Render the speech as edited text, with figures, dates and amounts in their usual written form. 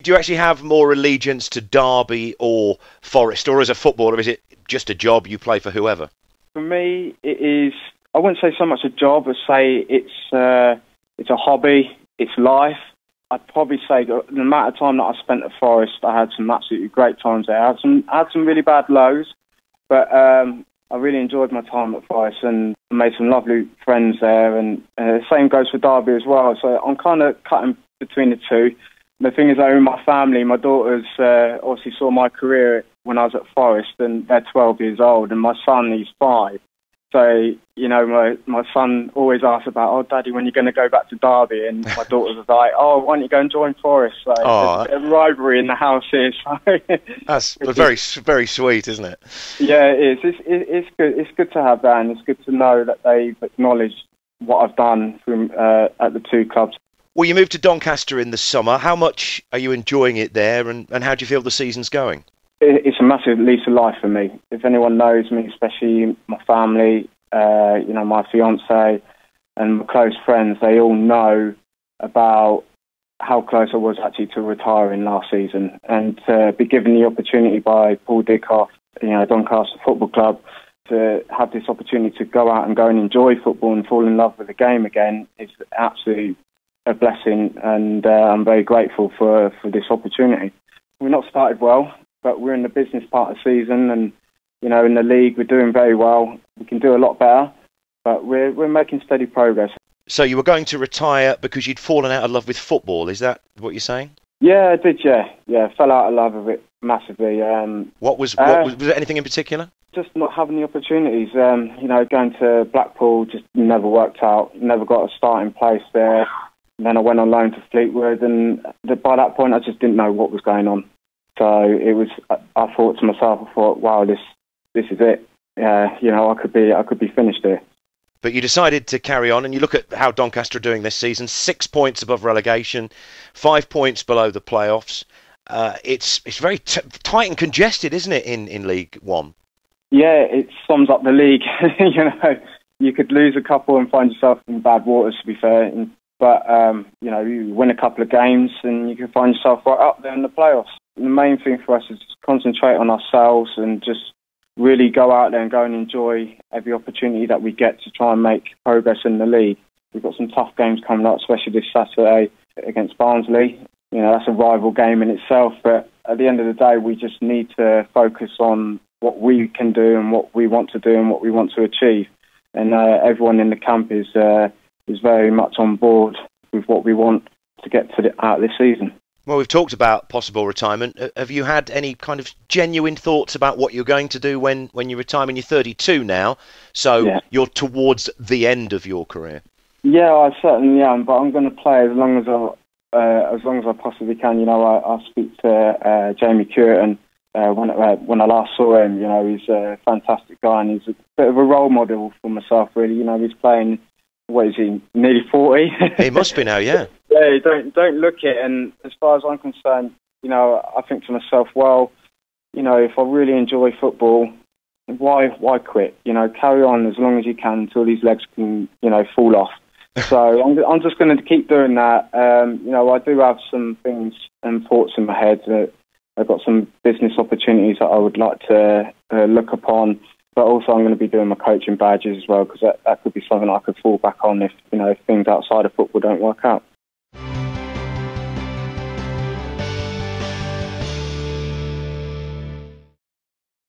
Do you actually have more allegiance to Derby or Forest, or as a footballer, is it just a job, you play for whoever? For me, it is. I wouldn't say so much a job as say it's a hobby. It's life. I'd probably say the amount of time that I spent at Forest, I had some absolutely great times there. I had some really bad lows, but I really enjoyed my time at Forest and made some lovely friends there. And the same goes for Derby as well. So I'm kind of cutting between the two. The thing is, though, in my family, my daughters obviously saw my career when I was at Forest, and they're 12 years old, and my son, he's 5. So, you know, my son always asks about, oh, Daddy, when are you going to go back to Derby? And my daughters are like, oh, why don't you go and join Forest? So there's a rivalry in the house here. So. That's very, very sweet, isn't it? Yeah, it is. It's good. It's good to have that, and it's good to know that they've acknowledged what I've done from, at the two clubs. Well, you moved to Doncaster in the summer. How much are you enjoying it there, and how do you feel the season's going? It's a massive lease of life for me. If anyone knows me, especially my family, you know, my fiance and my close friends, they all know about how close I was actually to retiring last season. And to be given the opportunity by Paul Dickoff, you know, Doncaster Football Club, to have this opportunity to go out and enjoy football and fall in love with the game again is absolutely a blessing, and I'm very grateful for this opportunity. We've not started well, but we're in the business part of the season, and you know, in the league we're doing very well. We can do a lot better, but we're making steady progress. So you were going to retire because you'd fallen out of love with football, is that what you're saying? Yeah, I did, yeah, fell out of love with it massively. What was there anything in particular? Just not having the opportunities. You know, going to Blackpool just never worked out, never got a starting place there. And then I went on loan to Fleetwood, and by that point I just didn't know what was going on. So it was. I thought to myself, wow, this is it. You know, I could be finished here. But you decided to carry on, and you look at how Doncaster are doing this season: 6 points above relegation, 5 points below the playoffs. It's very tight and congested, isn't it, in League One? Yeah, it sums up the league. You know, you could lose a couple and find yourself in bad waters, to be fair. But, you know, you win a couple of games and you can find yourself right up there in the playoffs. The main thing for us is to concentrate on ourselves and just really go out there and go and enjoy every opportunity that we get to try and make progress in the league. We've got some tough games coming up, especially this Saturday against Barnsley. You know, that's a rival game in itself, but at the end of the day, we just need to focus on what we can do and what we want to do and what we want to achieve. And everyone in the camp is very much on board with what we want to get out of this season. Well, we've talked about possible retirement. Have you had any kind of genuine thoughts about what you're going to do when you retire? I mean, you're 32 now, so yeah. You're towards the end of your career. Yeah, I certainly am, but I'm going to play as long as I possibly can. You know, I speak to Jamie Curtin when I last saw him. You know, he's a fantastic guy, and he's a bit of a role model for myself, really. You know, he's playing. What is he? Nearly 40. He must be now, yeah. Yeah, don't look it. And as far as I'm concerned, you know, I think to myself, well, you know, if I really enjoy football, why quit? You know, carry on as long as you can until these legs can, you know, fall off. So I'm just going to keep doing that. You know, I do have some things and thoughts in my head that I've got some business opportunities that I would like to look upon. But also I'm going to be doing my coaching badges as well, because that could be something I could fall back on if, you know, if things outside of football don't work out.